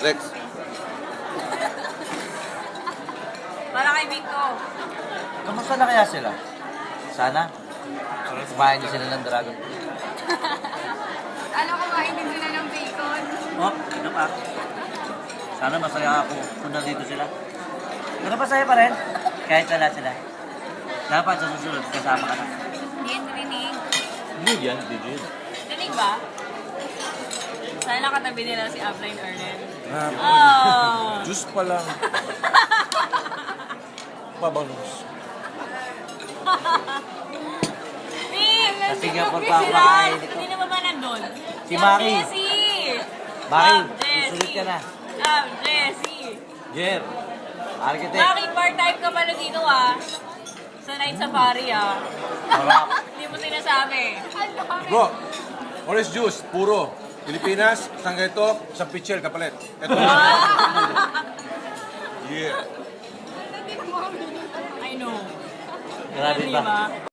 Rex. Para kay Victo. Kamusta na kaya sila? Sana. Kumain din sila ng dragon. Alam ko kainin sila ng bacon. Oh, ano pa? Sana masaya ako kung nandito sila. Pero masaya pa rin. Kahit wala sila. Dapat sa susunod, kasama ka na. Hindi yan rinig. Hindi yan, hindi yan. Rinig ba? Sana nakatabi nila si Upline Arlen. Ah, Oh! juice pa lang. Pabangus. Sa Singapore pa ako makain ito. Hindi naman ba nandun? Si Maki. Jessie! Maki, Jessie! sulit ka na. Jessie! Jer, architect. Maki, part-time ka pala dito ah. Sa Night Safari ah. Harap. Hindi mo sinasabi. Bro, orange juice, puro. Pilipinas, saan ito? Sa pitcher, kapalit. Ito na. Yeah. I know. Grabe Di ba? ba?